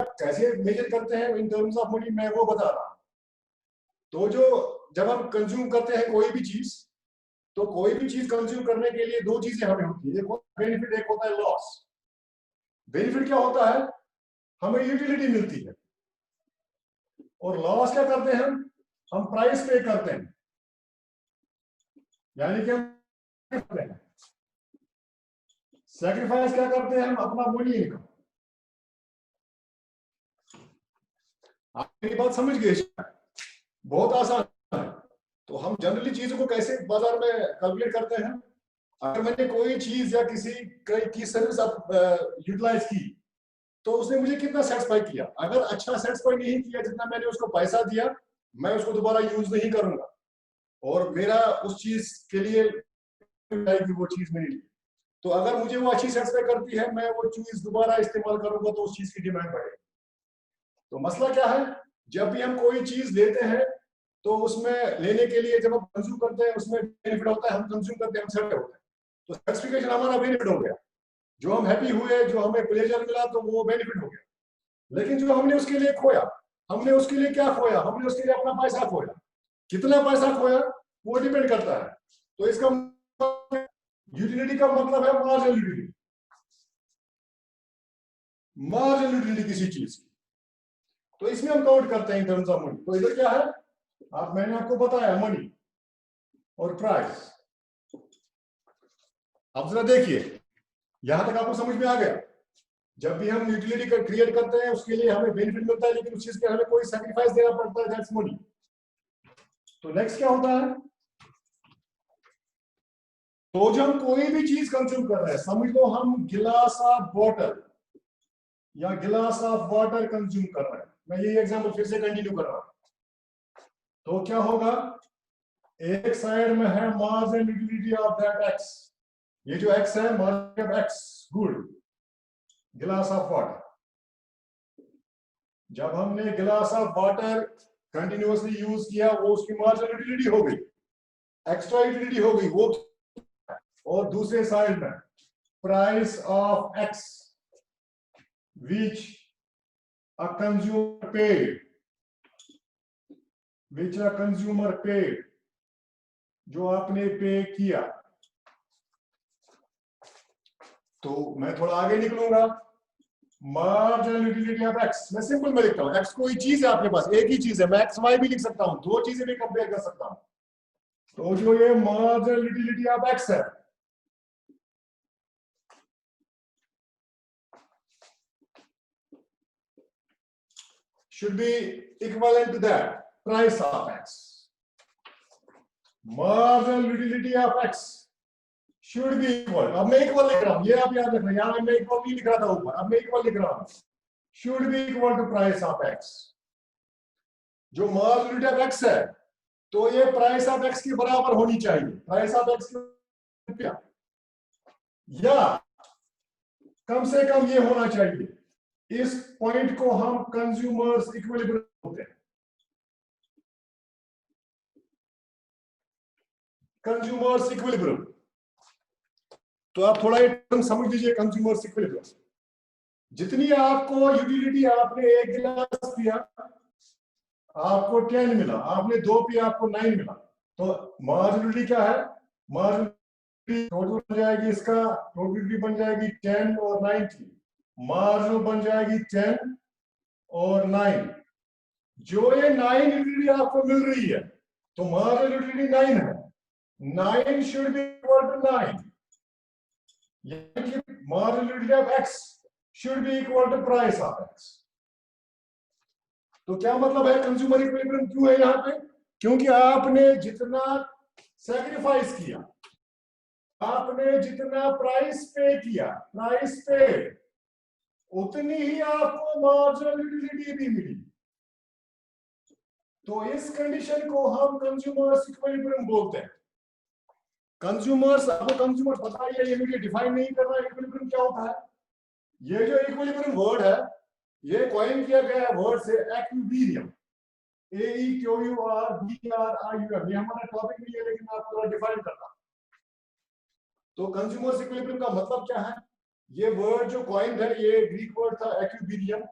कैसे मेजर करते हैं इन टर्म्स ऑफ मनी, मैं वो बता रहा हूं। तो जो जब हम कंज्यूम करते हैं कोई भी चीज, तो कोई भी चीज कंज्यूम करने के लिए दो चीजें हमें होती है, एक होता है बेनिफिट, एक होता है लॉस। बेनिफिट क्या होता है? हमें यूटिलिटी मिलती है। और लॉस क्या करते हैं हम प्राइस पे करते हैं, यानी कि हम करते हैं सैक्रिफाइस, क्या करते हैं हम अपना मनी इनकम। आप मेरी बात समझ गए? बहुत आसान है। तो हम जनरली चीजों को कैसे बाजार में कैलकुलेट करते हैं? अगर मैंने कोई चीज या किसी की सर्विस यूटिलाइज की, तो उसने मुझे कितना सेटिस्फाई किया। अगर अच्छा सेटिस्फाई नहीं किया जितना मैंने उसको पैसा दिया, मैं उसको दोबारा यूज नहीं करूंगा और मेरा उस चीज के लिए वो चीज मेरे लिए। तो अगर मुझे वो अच्छी सेटिस्फाई करती है, मैं वो चीज दोबारा इस्तेमाल करूंगा, तो उस चीज की डिमांड बढ़ेगी। तो मसला क्या है? जब भी हम कोई चीज लेते हैं, तो उसमें लेने के लिए जब हम कंज्यूम करते हैं, उसमें बेनिफिट होता है, हम कंज्यूम करते हैं, हम सेट होते हैं, तो सेटिस्फिकेशन हमारा बेनिफिट हो गया। जो हम हैप्पी हुए, जो हमें प्लेजर मिला, तो वो बेनिफिट हो गया। लेकिन जो हमने उसके लिए खोया, हमने उसके लिए क्या खोया? हमने उसके लिए अपना पैसा खोया। कितना पैसा खोया वो डिपेंड करता है। तो इसका यूटिलिटी का मतलब है मार्जिनल यूटिलिटी। मार्जिनल यूटिलिटी किसी चीज की, तो इसमें हम काउंट करते हैं इन टर्म्स ऑफ मनी। तो इधर क्या है? मैंने आपको बताया मनी और प्राइस। अब जरा देखिए, यहां तक आपको समझ में आ गया? जब भी हम यूटिलिटी क्रिएट करते हैं, उसके लिए हमें बेनिफिट मिलता है, लेकिन उस चीज के हमें कोई सैक्रिफाइस देना पड़ता है, दैट्स मनी। तो नेक्स्ट क्या होता है? तो जब हम कोई भी चीज कंज्यूम कर रहे हैं, समझ लो हम गिलास ऑफ वाटर या गिलास ऑफ वाटर कंज्यूम कर रहे हैं, मैं ये एग्जांपल फिर से कंटिन्यू कर रहा हूं। तो क्या होगा? एक साइड में है marginal utility of that x, ये जो एक्स है मार्जिन ऑफ एक्स गुड, गिलास ऑफ वाटर। जब हमने गिलास ऑफ वाटर कंटिन्यूअसली यूज किया, वो उसकी मार्जिनल यूटिलिटी हो गई, एक्स्ट्रा यूटिलिटी हो गई वो। और दूसरे साइड में price of x which a consumer paid, which a consumer paid, जो आपने पे किया। तो मैं थोड़ा आगे निकलूंगा। मार्जिनल यूटिलिटी ऑफ एक्स, मैं सिंपल में लिखता हूं, एक्स कोई चीज है आपके पास, एक ही चीज है, मैं एक्स वाई भी लिख सकता हूं, दो चीजें भी कंपेयर कर सकता हूं। तो जो ये मार्जिनल यूटिलिटी ऑफ एक्स है, should be equivalent to that price of x. Marginal utility of x should be equal. अब मैं इक्वल लिख रहा हूं, ये आप याद रखना, यहां मैं इक्वल नहीं लिख रहा था ऊपर, अब मैं इक्वल लिख रहा हूं, should be equal to price of x. जो marginal utility of x है, तो ये प्राइस ऑफ x के बराबर होनी चाहिए। प्राइस ऑफ x क्या, या कम से कम ये होना चाहिए। इस पॉइंट को हम कंज्यूमर्स इक्विलिब्रियम बोलते हैं। कंज्यूमर्स इक्विलिब्रियम, तो आप थोड़ा ये टर्म समझ लीजिए, कंज्यूमर्स इक्विलिब्रियम। जितनी आपको यूटिलिटी, आपने एक गिलास पिया आपको 10 मिला, आपने 2 पिया आपको 9 मिला, तो मार्जिनलिटी क्या है? मार्जिनलिटी टोटल बन जाएगी, इसका टोटलिटी बन जाएगी 10 और 9 की, मार्जिनल बन जाएगी 10 और 9। जो ये 9 यूटिलिटी आपको मिल रही है, तो मार्जिनल यूटिलिटी 9 है, 9 शुड बी इक्वल टू 9, यानी कि marginal utility of x should be equal to price of x। तो क्या मतलब है कंज्यूमर इक्विलिब्रियम क्यों है यहां पे? क्योंकि आपने जितना सैक्रिफाइस किया, आपने जितना प्राइस पे किया, प्राइस पे उतनी ही आपको मार्जिनल यूटिलिटी भी मिली। तो इस कंडीशन को हम कंज्यूमर्स इक्विलिब्रियम बोलते हैं। कंज्यूमर्स, आपको कंज्यूमर पता ही है, ये मुझे डिफाइन नहीं करना इक्विलिब्रियम क्या होता है। ये जो इक्विलिब्रियम वर्ड है, ये कॉइन किया गया है वर्ड से एक्विलिब्रियम, AEQURBRIUM। ये हमारा टॉपिक नहीं है, लेकिन मैं आपको डिफाइन करता हूं। तो कंज्यूमर्स इक्विलिब्रियम का मतलब क्या है? ये वर्ड जो कॉइन्ड है, ये ग्रीक वर्ड था एक्विलिब्रियम,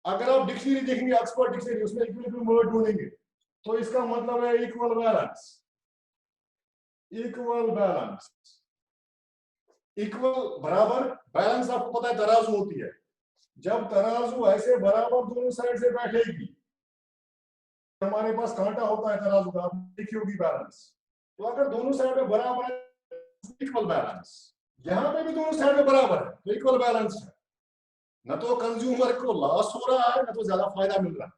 अगर आप डिक्शनरी देखेंगे, ऑक्सफोर्ड डिक्शनरी, उसमें इक्विलिब्रियम वर्ड ढूंढेंगे तो इसका मतलब है equal balance. Equal balance, equal बराबर, बैलेंस आपको पता है तराजू होती है। जब तराजू ऐसे बराबर दोनों साइड से बैठेगी, हमारे पास कांटा होता है तराजू का, लिखी होगी बैलेंस। तो अगर दोनों साइड में बराबर है, इक्वल बैलेंस। यहां पे भी दोनों साइड में बराबर है तो इक्वल बैलेंस है। न तो कंज्यूमर को लॉस हो रहा है, न तो ज्यादा फायदा मिल रहा है,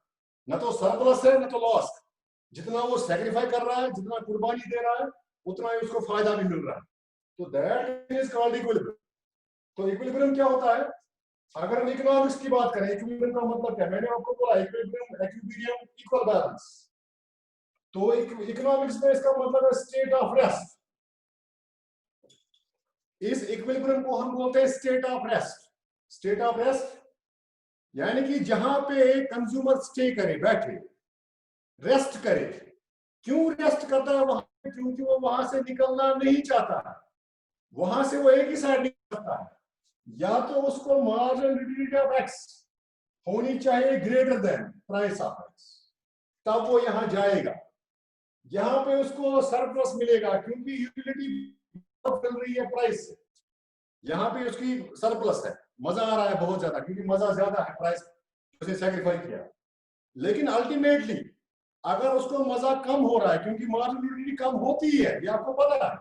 न तो सरप्लस है न तो लॉस। जितना वो सेक्रीफाई कर रहा है, जितना कुर्बानी दे रहा है, उतना ही उसको फायदा भी मिल रहा है। तो दैट इज कॉल्ड इक्विलिब्रियम। तो इक्विलिब्रियम क्या होता है? अगर हम इकोनॉमिक्स की बात करें, इक्विलिब्रियम का मतलब क्या? मैंने आपको बोला इक्विलिब्रियम, एक्विलिब्रियम, इक्वल बैलेंस। तो इकोनॉमिक्स में इसका मतलब है स्टेट ऑफ रेस्ट। इस इक्विलिब्रियम को हम बोलते हैं state of rest. State of rest यानी कि जहां पे कंज्यूमर स्टे करे, बैठे, रेस्ट करे। क्यों रेस्ट करता है वहां? क्योंकि वो वहां से निकलना नहीं चाहता है, वहां से वो एक ही साइड निकल सकता है। या तो उसको मार्जिनल यूटिलिटी ऑफ एक्स होनी चाहिए greater than price of x, तब वो यहां जाएगा। यहां पे उसको सरप्लस मिलेगा क्योंकि यूटिलिटी मिल रही है प्राइस से। यहां पे उसकी सरप्लस है, मजा आ रहा है बहुत ज्यादा, क्योंकि मजा ज्यादा है, प्राइस उसे सैक्रिफाई किया। लेकिन अल्टीमेटली अगर उसको मजा कम हो रहा है, क्योंकि मार्जिनल यूटिलिटी कम होती है, ये आपको पता है,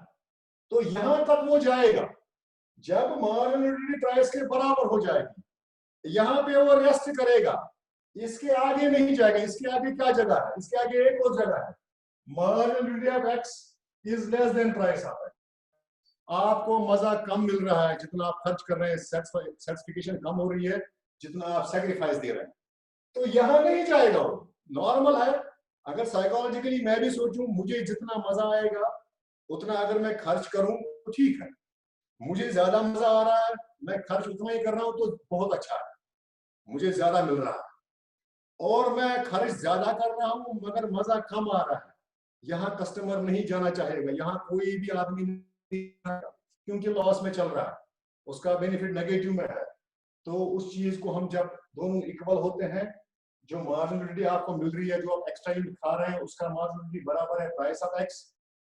तो यहां तक वो जाएगा। जब मार्जिनल यूटिलिटी प्राइस के बराबर हो जाएगी, यहां पे वो रेस्ट करेगा, इसके आगे नहीं जाएगा। इसके आगे क्या जगह है? इसके आगे एक और जगह है, marginal utility of x is less than price of x. आपको मजा कम मिल रहा है, जितना आप खर्च कर रहे हैं, सेटिस्फिकेशन कम हो रही है, जितना आप सैक्रिफाइस दे रहे हैं, तो यहां नहीं जाएगा वो। नॉर्मल है। अगर साइकोलॉजिकली मैं भी सोचूं मुझे जितना मजा आएगा उतना अगर मैं खर्च करूं तो ठीक है। मुझे ज्यादा मजा आ रहा है, मैं खर्च उतना ही कर रहा हूं तो बहुत अच्छा है, मुझे ज्यादा मिल रहा है। और मैं खर्च ज्यादा कर रहा हूं मगर मजा कम आ रहा है, यहाँ कस्टमर नहीं जाना चाहेगा, यहाँ कोई भी आदमी नहीं, क्योंकि लॉस में चल रहा है, उसका बेनिफिट नेगेटिव में है। तो उस चीज को हम जब दोनों इक्वल होते हैं, जो मार्जिनलिटी आपको मिल रही है, जो आप एक्स्ट्रा यूनिट खा रहे हैं, उसका मार्जिनलिटी बराबर है प्राइस ऑफ एक्स,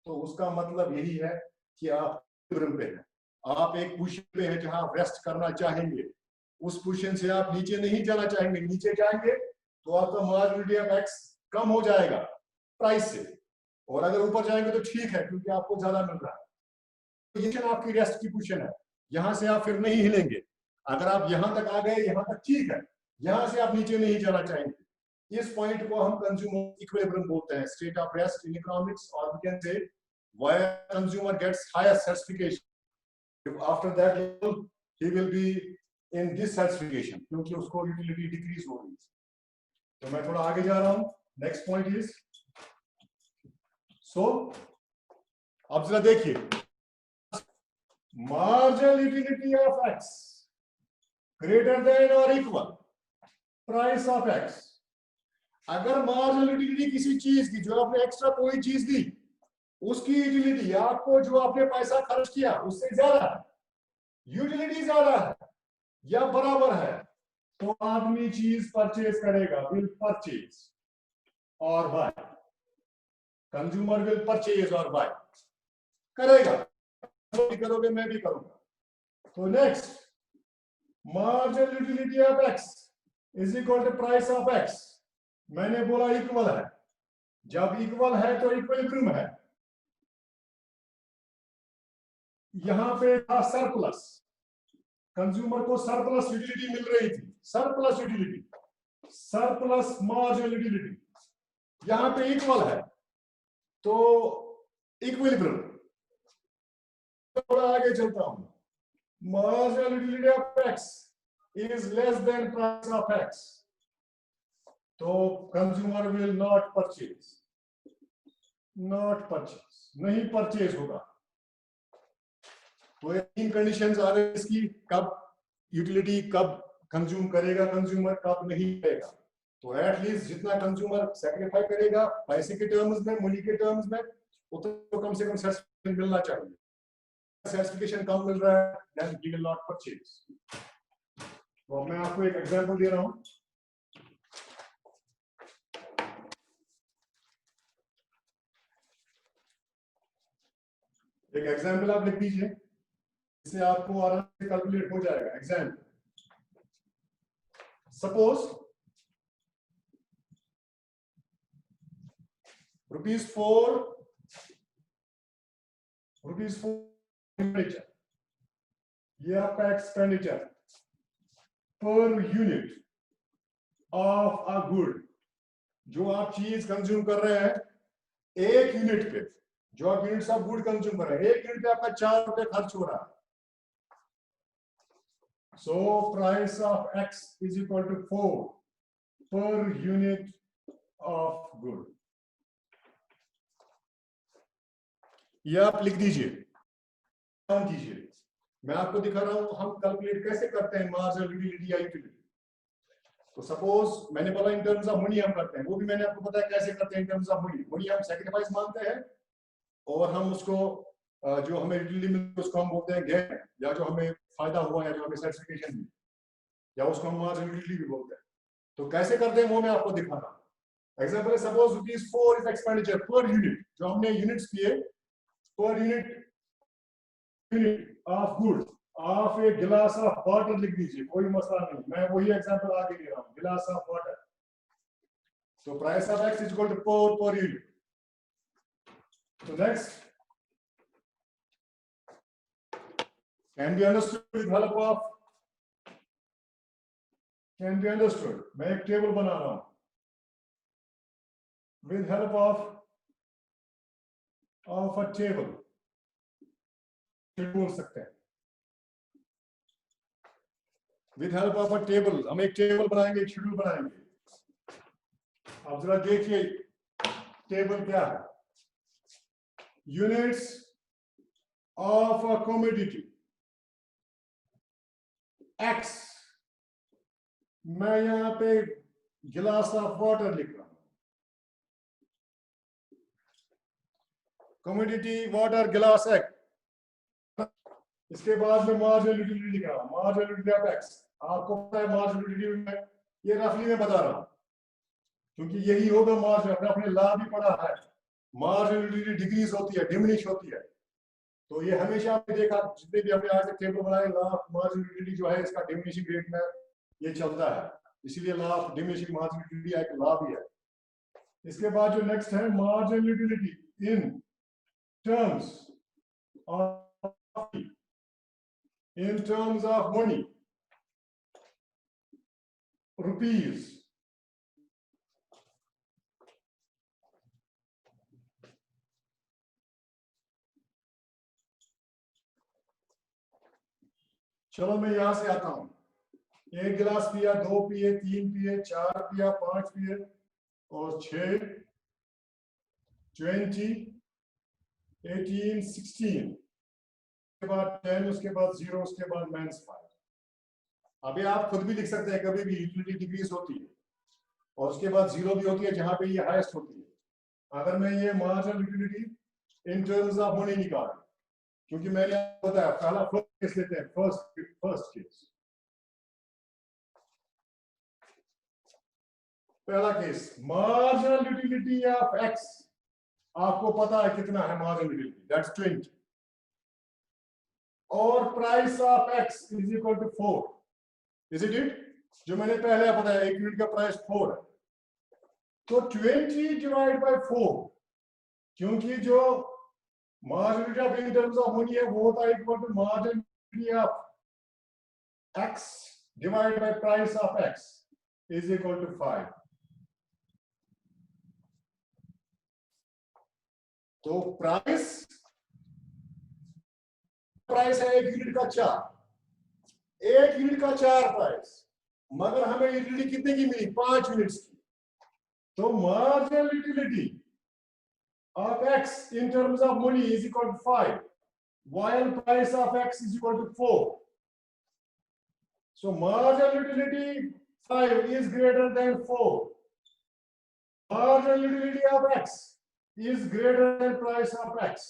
तो उसका मतलब यही है कि आप इक्विलिब्रियम पे हैं। आप एक पोजीशन पे हैं जहां आप रेस्ट करना चाहेंगे, उस पोजीशन से आप नीचे नहीं जाना चाहेंगे। नीचे जाएंगे तो आपका मार्जिनलिटी ऑफ एक्स कम हो जाएगा प्राइस से, और अगर ऊपर जाएंगे तो ठीक है क्योंकि आपको ज्यादा मिल रहा है। पोजीशन आपकी रेस्ट की पोजीशन है, यहां से आप फिर नहीं हिलेंगे। अगर आप यहां तक आ गए, यहां तक ठीक है, यहां से आप नीचे नहीं जाना चाहेंगे। इस पॉइंट को हम कंज्यूमर इक्विलिब्रियम बोलते हैं, state of rest in economics, और we can say where consumer gets higher certification, after that level he will be in dissatisfaction, क्योंकि उसको यूटिलिटी डिक्रीज हो रही है। तो मैं थोड़ा आगे जा रहा हूं। नेक्स्ट पॉइंट इज, सो अब जरा देखिए, marginal utility of x greater than or equal price of x। अगर मार्जिनल यूटिलिटी किसी चीज की, जो आपने एक्स्ट्रा कोई चीज दी, उसकी यूटिलिटी आपको जो आपने पैसा खर्च किया उससे ज्यादा है, यूटिलिटी ज्यादा है या बराबर है, तो आदमी चीज परचेज करेगा, विल परचेज और बाय। कंज्यूमर विल परचेज और बाय करेगा, भी करोगे, मैं भी करूंगा। तो next, marginal utility of x is equal to price of x। मैंने बोला इक्वल है, जब इक्वल है तो इक्विलिब्रियम है। यहां पे था सरप्लस, कंज्यूमर को सरप्लस यूटिलिटी मिल रही थी, surplus utility, surplus marginal utility. यहां पे इक्वल है तो इक्विलिब्रियम। थोड़ा आगे चलता हूं, marginal utility of x is less than price of x, तो consumer will not purchase, नहीं परचेज होगा। तो ये तीन कंडीशंस आ गई इसकी, कब यूटिलिटी, कब कंज्यूम करेगा कंज्यूमर, कब नहीं करेगा। तो एटलीस्ट जितना कंज्यूमर सैक्रिफाई करेगा पैसे के टर्म्स में, मनी के टर्म्स में, उतना तो कम से कम सर्टिफिकेशन मिलना चाहिए। सर्टिफिकेशन कम मिल रहा है, then he will not purchase। तो मैं आपको एक एग्जांपल दे रहा हूं। एक एग्जाम्पल आप लिख दीजिए, इससे आपको आराम से कैलकुलेट हो जाएगा। एग्जाम्पल, सपोज ₹4 एक्सपेंडिचर, ये आपका expenditure per unit of a good, जो आप चीज कंज्यूम कर रहे हैं एक यूनिट पे, जो आप यूनिट्स ऑफ गुड कंज्यूम कर रहे हैं एक यूनिट पे आपका ₹4 खर्च हो रहा है। So price of x is equal to 4 per unit of good. ये आप लिख दीजिए, काम कीजिए। मैं आपको दिखा रहा हूं हम कैलकुलेट कैसे करते हैं मार्जिनल यूटिलिटी या यूटिलिटी। तो सपोज मैंने बोला इन टर्म्स ऑफ मनी हम करते हैं, वो भी मैंने आपको बताया कैसे करते हैं इन टर्म्स ऑफ मनी। मनी हम सैक्रिफाइस मानते हैं और हम उसको जो हमें यूटिलिटी मिलती है उसको हम बोलते हैं गेन, या जो हमें फायदा हुआ या जो हमें सर्टिफिकेशन मिली, या उसको हम मार्जिनल यूटिलिटी भी बोलते हैं। तो कैसे करते हैं वो मैं आपको दिखा रहा हूं। Example, suppose ₹4 is expenditure per unit, जो हमने यूनिट्स किए per unit of good of a गिलास ऑफ वाटर लिख दीजिए, कोई मसला नहीं, मैं वही एग्जांपल आगे दे रहा हूं, गिलास ऑफ वाटर। तो price of x is equal to 4 per unit. So next can be understood with help of, can be understood, मैं एक टेबल बना रहा हूं with help of a table, बोल सकते हैं with help of a table, हम एक टेबल बनाएंगे, एक शेड्यूल बनाएंगे। अब जरा देखिए टेबल क्या है। Units of a commodity x, मैं यहां पे गिलास ऑफ वाटर लिख रहा हूं, कमोडिटी वाटर गिलास x। इसके बाद में मार्जिनल यूटिलिटी लिख रहा हूं, मार्जिनल यूटिलिटी ऑफ x। आपको पता है मार्जिनल यूटिलिटी में ये रफली में बता रहा हूं क्योंकि यही होगा मार्जिन, अपने लॉ भी पढ़ा है, मार्जिनल यूटिलिटी डिक्रीज होती है, डिमिनिश होती है। तो ये हमेशा आपने देखा जितने भी हमने आज तक टेबल बनाए, लॉ ऑफ मार्जिनल यूटिलिटी जो है इसका डिमिनिशिंग रेट में ये चलता है, इसीलिए law of diminishing marginal utility एक लॉ भी है। इसके बाद जो नेक्स्ट है marginal utility in terms of, in terms of money, rupees. चलो मैं यहां से आता हूं, एक गिलास पिया, 2 पिए, 3 पिए, 4 पिया, 5 पिए और 6, 20, 18, 16, उसके बाद 10, उसके बाद 0, उसके बाद -5। अभी आप खुद भी लिख सकते हैं, कभी भी यूटिलिटी डिक्रीज होती है और उसके बाद 0 भी होती है जहां पे ये हाईएस्ट होती है। अगर मैं ये marginal utility in terms of money निकाल, क्योंकि मैंने बताया पहला फर्स्ट केस लेते हैं, फर्स्ट केस, पहला case marginal utility of x, आपको पता है कितना है मार्जिनल यूटिलिटी, दैट्स 20, और price of x is equal to 4, is it? जो मैंने पहले बताया एक यूनिट का प्राइस 4 है, तो 20 डिवाइड बाय 4, क्योंकि जो marginal of in terms of money है वो होता है equal to marginal of x divide by price of x is equal to 5। तो प्राइस है एक यूनिट का 4, एक यूनिट का 4 प्राइस, मगर हमें यूटिलिटी कितने की मिली? 5 यूनिट्स की। तो marginal utility of x in terms of money is equal to 5, while price of x is equal to 4. So marginal utility 5 is greater than 4. Marginal utility of x is greater than price of x.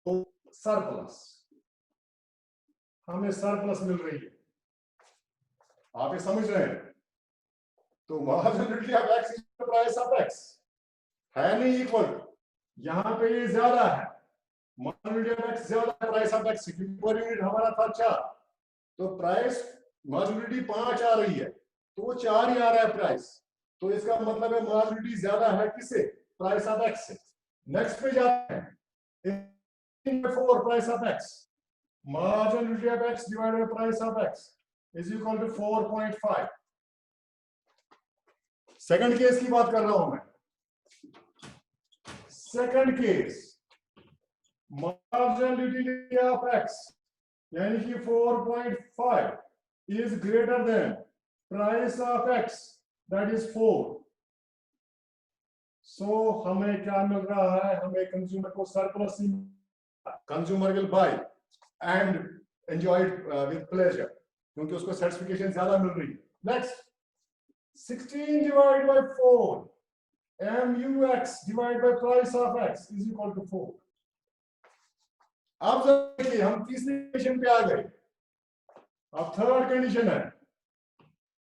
तो surplus, हमें surplus मिल रही है, आप ये समझ रहे हैं? तो marginal utility of x is price of x है नहीं इक्वल, यहाँ पे ये ज्यादा है, मार्जिनल यूनिट ऑफ एक्स ज्यादा है प्राइस ऑफ एक्स, क्योंकि पर यूनिट हमारा था 4, तो प्राइस मार्जिनलिटी 5 आ रही है, तो वो 4 ही आ रहा है प्राइस, तो इसका मतलब है मार्जिनलिटी ज्यादा है किससे, प्राइस ऑफ एक्स से। नेक्स्ट पे जाते हैं, 4 price of x, marginality of x divided by price of x is equal to 4.5। Second case की बात कर रहा हूं मैं, second case marginality of x यानी कि 4.5 is greater than price of x that is 4। so हमें क्या मिल रहा है, हमें कंज्यूमर को surplus, consumer will buy and enjoy it with pleasure, क्योंकि उसको सर्टिफिकेशन ज्यादा मिल रही है। Next, 16 divided by 4 mux divided by price of x is equal to 4। अब देखिए हम तीसरी कंडीशन पे आ गए, अब थर्ड कंडीशन है,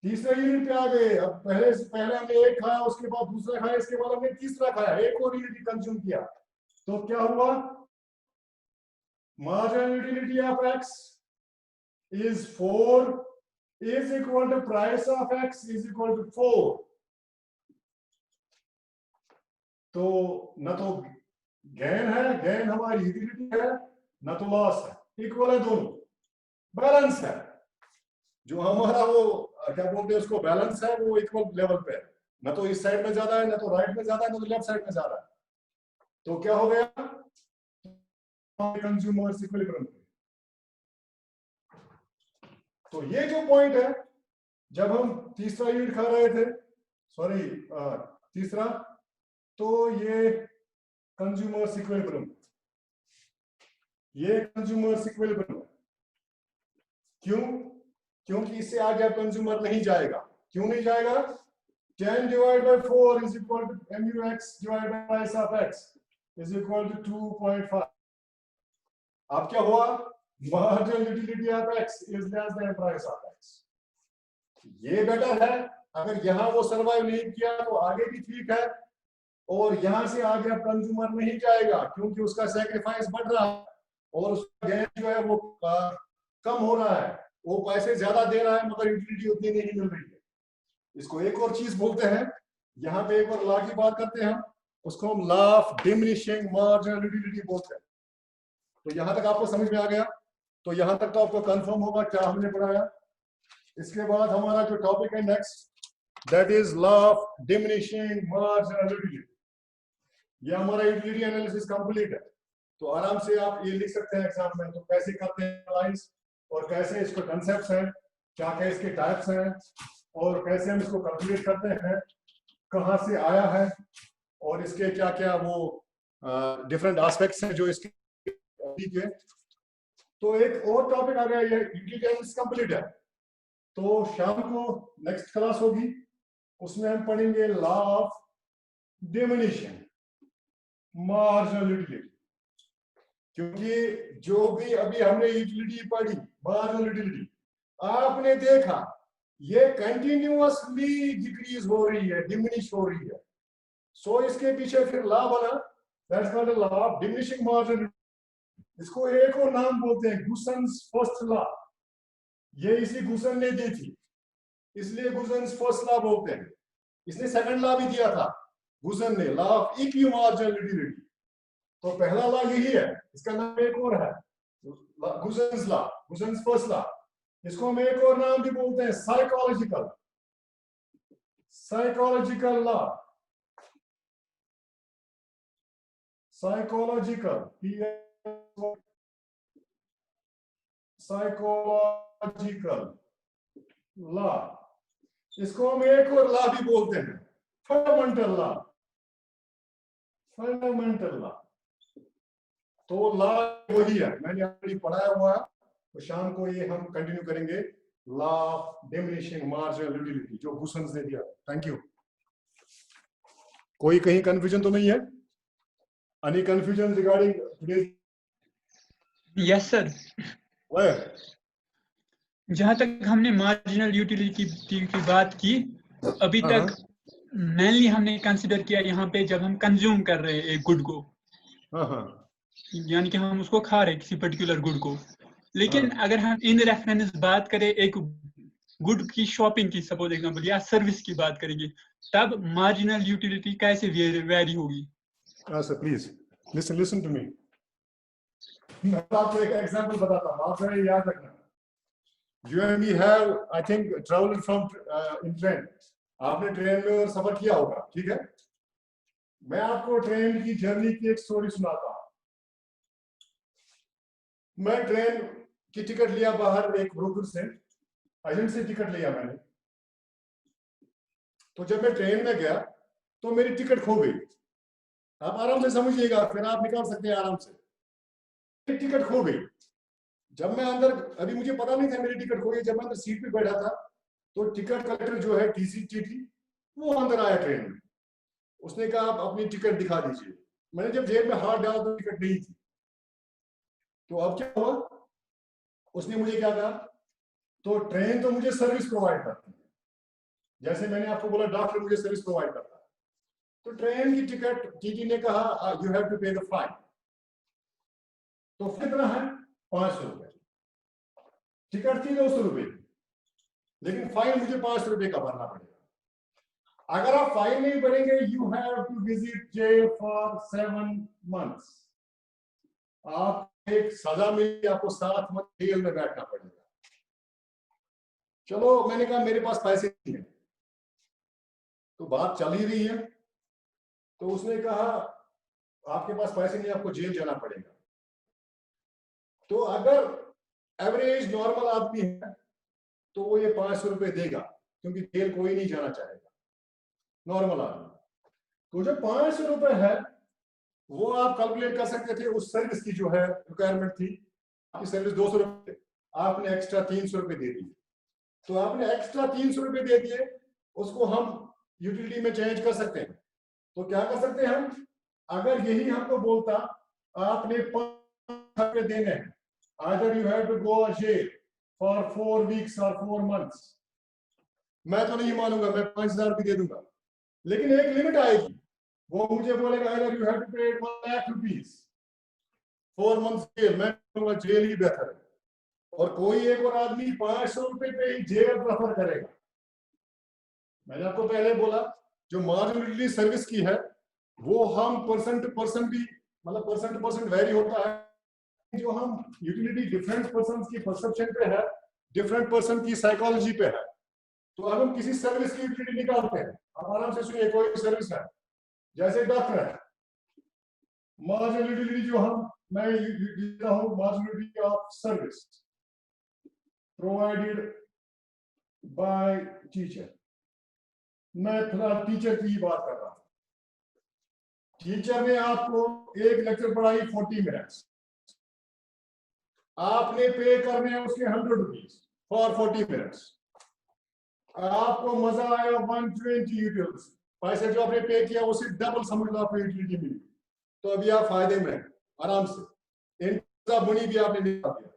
तीसरे यूनिट पे आ गए। अब पहले हमने एक खाया, उसके बाद दूसरा खाया, इसके बाद हमने तीसरा खाया, एक और यूनिट कंज्यूम किया, तो क्या हुआ, marginal utility of x is 4 is equal to price of x is equal to 4। तो न तो गेन है, गेन हमारी यूटिलिटी है, न तो लॉस है, इक्वल है दोनों, बैलेंस है। जो हमारा वो क्या बोलते हैं उसको, बैलेंस है, वो इक्वल लेवल पे है, न तो इस साइड में ज्यादा है, न तो राइट में ज्यादा है, न तो लेफ्ट साइड में ज्यादा है। तो क्या हो गया, कंज्यूमर्स इक्विलिब्रियम। तो ये जो पॉइंट है, जब हम तीसरा यूनिट खा रहे थे, सॉरी तीसरा, तो ये कंज्यूमर्स इक्विलिब्रियम, ये कंज्यूमर्स इक्विलिब्रियम। क्यों, क्योंकि इससे आगे अब कंज्यूमर नहीं जाएगा। क्यों नहीं जाएगा, 10 divided by 4 is equal to mux divided by price of x is equal to 2.5। अब क्या हुआ, marginal utility of x is less than price of x। ये बेटर है, अगर यहां वो सर्वाइव नहीं किया तो आगे भी ठीक है, और यहां से आगे अब कंज्यूमर नहीं जाएगा, क्योंकि उसका सैक्रिफाइस बढ़ रहा है और उसका गेन जो है वो कम हो रहा है, वो पैसे ज्यादा दे रहा है मगर यूटिलिटी उतनी नहीं मिल रही है। इसको एक और चीज बोलते हैं, यहाँ पे एक और लॉ की बात करते हैं हम, उसको हम law of diminishing marginal utility बोलते हैं। तो यहां तक आपको समझ में आ गया, तो यहां तक तो आपको कंफर्म होगा क्या हमने पढ़ाया। इसके बाद हमारा जो टॉपिक है next, that is law of diminishing marginal utility. ये हमारा यूटिलिटी एनालिसिस कंप्लीट है, तो आराम से आप ये लिख सकते हैं एग्जाम में, तो कैसे करते हैं एनालाइज, और कैसे इसके कंसेप्ट्स हैं, क्या क्या इसके टाइप्स हैं, और कैसे हम इसको कैलकुलेट करते हैं, कहाँ से आया है, और इसके क्या क्या वो डिफरेंट एस्पेक्ट्स हैं जो इसके। ठीक है, तो एक और टॉपिक आ गया, ये यूटिलिटी एनालिसिस कंप्लीट है, तो शाम को नेक्स्ट क्लास होगी, उसमें हम पढ़ेंगे law of diminishing marginal utility. क्योंकि जो भी अभी हमने यूटिलिटी पढ़ी, मार्जिनल यूटिलिटी, आपने देखा ये कंटिन्यूअसली डिक्रीज हो रही है, डिमिनिश हो रही है। सो इसके पीछे फिर लॉ बना, that's called law of diminishing marginal. इसको एक और नाम बोलते हैं गुसन्स फर्स्ट लॉ। ये इसी गुसन ने दी थी, इसलिए गुसन्स फर्स्ट लॉ बोलते हैं। इसने सेकंड लॉ भी दिया था गुसन ने, लॉ ऑफ इक्यू मार्जिनल यूटिलिटी। तो पहला लॉ यही है, इसका नाम एक और है गुसन्स लॉ, गुसन्स फर्स्ट लॉ। इसको हम एक और नाम भी बोलते हैं psychological, psychological law, psychological, psychological law. इसको हम एक और लॉ भी बोलते हैं फंडामेंटल लॉ, फंडामेंटल लॉ। तो लॉ वही है, मैंने ऑलरेडी पढ़ाया हुआ है, तो शाम को ये हम कंटिन्यू करेंगे, law of diminishing marginal utility जो गुसन्स ने दिया। Thank you. कोई कहीं कंफ्यूजन तो नहीं है? Any confusion regarding today? Yes sir. जहां तक हमने मार्जिनल यूटिलिटी की बात की, अभी तक मेनली हमने कंसीडर किया यहाँ पे जब हम कंज्यूम कर रहे हैं एक गुड को, हाँ हाँ यानी कि हम उसको खा रहे हैं किसी पर्टिकुलर गुड को। लेकिन हाँ। अगर हम इन रेफरेंस बात करें एक गुड की शॉपिंग की, सपोज एग्जांपल, या सर्विस की बात करेंगे, तब मार्जिनल यूटिलिटी कैसे वेरी होगी? Sir please listen to me. मैं आपको एक एग्जांपल बताता हूँ, आप जरा याद रखना। You and me have I think travelled from in train. आपने ट्रेन में और सफर किया होगा, ठीक है। मैं आपको ट्रेन की जर्नी की एक स्टोरी सुनाता हूँ। मैं ट्रेन की टिकट लिया बाहर एक ब्रोकर से, एजेंट से टिकट लिया मैंने। तो जब मैं ट्रेन में गया तो मेरी टिकट खो गई। आप आराम से समझिएगा, फिर आप निकाल सकते हैं आराम से। मेरी टिकट खो गई। जब मैं अंदर, अभी मुझे पता नहीं था मेरी टिकट खो गई। जब मैं अंदर सीट पे बैठा था तो टिकट कलेक्टर जो है टीटी, वो अंदर आया ट्रेन में। उसने कहा आप अपनी टिकट दिखा दीजिए। मैंने जब जेब में हाथ डाला तो टिकट नहीं थी। तो अब क्या हुआ, उसने मुझे क्या कहा, तो ट्रेन तो मुझे सर्विस प्रोवाइड करती है, जैसे मैंने आपको बोला डॉक्टर मुझे सर्विस प्रोवाइड करता है। तो ट्रेन की टिकट टीटी ने कहा यू हैव टू पे द फाइन। तो कितना है, 500 रुपए। टिकट थी 200 रुपए की, लेकिन फाइन मुझे 500 रुपए का भरना पड़ेगा। अगर आप फाइन नहीं भरेंगे, you have to visit jail for 7 months. आप एक सजा मिली, आपको 7 मंथ जेल में बैठना पड़ेगा। चलो, मैंने कहा मेरे पास पैसे नहीं है। तो बात चल ही रही है, तो उसने कहा आपके पास पैसे नहीं, आपको जेल जाना पड़ेगा। तो अगर एवरेज नॉर्मल आदमी है तो वो ये 500 रुपए देगा, क्योंकि जेल कोई नहीं जाना चाहेगा, नॉर्मल आदमी। तो जो 500 रुपए है वो आप कैलकुलेट कर सकते थे। उस सर्विस की जो है रिक्वायरमेंट थी, आपकी सर्विस 200 रुपए, आपने एक्स्ट्रा 300 रुपए दे दिए। तो आपने एक्स्ट्रा 300 रुपए दे दिए, उसको हम यूटिलिटी में चेंज कर सकते हैं। तो क्या कर सकते हैं हम, अगर यही हमको बोलता आपने 5 रुपए देने हैं, either you have to go to jail for 4 weeks or 4 months, मैं तो नहीं मानूंगा, मैं 5000 भी दे दूंगा। लेकिन एक लिमिट आएगी, वो मुझे बोलेगा either you have to pay 1 lakh rupees 4 months jail, मैं कहूंगा जेल ही बेहतर है। और कोई एक और आदमी 500 रुपए पे ही जेल प्रेफर करेगा। मैंने आपको पहले बोला जो मार्जिनल सर्विस की है वो हम पर्सन टू पर्सन भी, मतलब पर्सन टू पर्सन वेरी होता है। जो हम यूटिलिटी डिफरेंट पर्सन की परसेप्शन पे है, डिफरेंट पर्सन की साइकोलॉजी पे है। तो अब हम किसी सर्विस की यूटिलिटी निकालते हैं। आप आराम से सुनिए, कोई सर्विस है जैसे डॉक्टर है, मार्जिनल यूटिलिटी जो मैं देता हूं, marginal utility of service provided by teacher. मैं फिलहाल टीचर की ही बात कर रहा हूं। टीचर ने आपको एक लेक्चर पढ़ाई 40 मिनट्स, आपने पे करने हैं उसके 100 रुपीज फॉर 40 मिनट्स। आपको मजा आया 120 यूटिलिटीज, पैसे जो आपने पे किया उसे डबल समझ लो आपको यूटिलिटी मिली। तो अभी आप फायदे में आराम से, इनका मनी भी आपने निकाल दिया।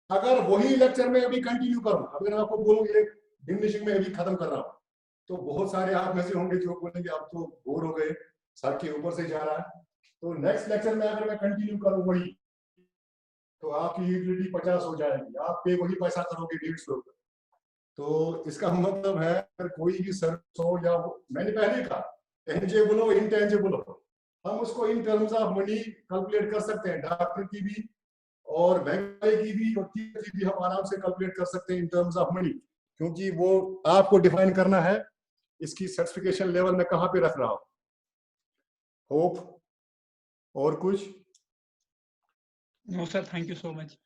अगर वही लेक्चर में अभी कंटिन्यू करूं, अगर आपको बोलूं ये डिमिनिशिंग में अभी खत्म कर रहा हूं, तो बहुत सारे आप में से होंगे जो बोलेंगे आप तो बोर हो गए, सर के ऊपर से जा रहा है। तो नेक्स्ट लेक्चर में अगर मैं कंटिन्यू करूं वही, तो आपकी यूटिलिटी 50 हो जाएगी, आप पे वही पैसा करोगे 150 रुपए। तो इसका मतलब है अगर कोई भी सर्विस हो या मैंने पहले कहा टेंजेबल हो इनटेंजेबल हो, हम उसको इन टर्म्स ऑफ मनी कैलकुलेट कर सकते हैं। डॉक्टर की भी और बैंक की भी और टीचर की भी हम आराम से कैलकुलेट कर सकते हैं इन टर्म्स ऑफ मनी, क्योंकि वो आपको डिफाइन करना है इसकी सर्टिफिकेशन लेवल में कहां पे रख रहा हूं। होप और कुछ? No sir, thank you so much.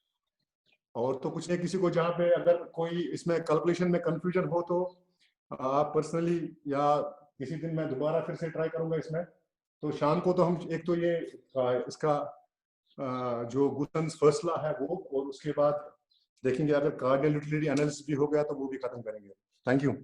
और तो कुछ नहीं, किसी को जहाँ पे अगर कोई इसमें कैलकुलेशन में कंफ्यूजन हो तो आप पर्सनली या किसी दिन मैं दोबारा फिर से ट्राई करूंगा इसमें। तो शाम को तो हम एक तो ये इसका जो गुसन्स फैसला है वो, और उसके बाद देखेंगे अगर कार्डिनल यूटिलिटी एनालिसिस भी हो गया तो वो भी खत्म करेंगे। Thank you.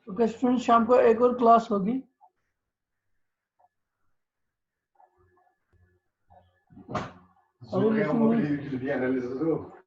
ओके स्टूडेंट, शाम को एक और क्लास होगी। So we have utility analysis.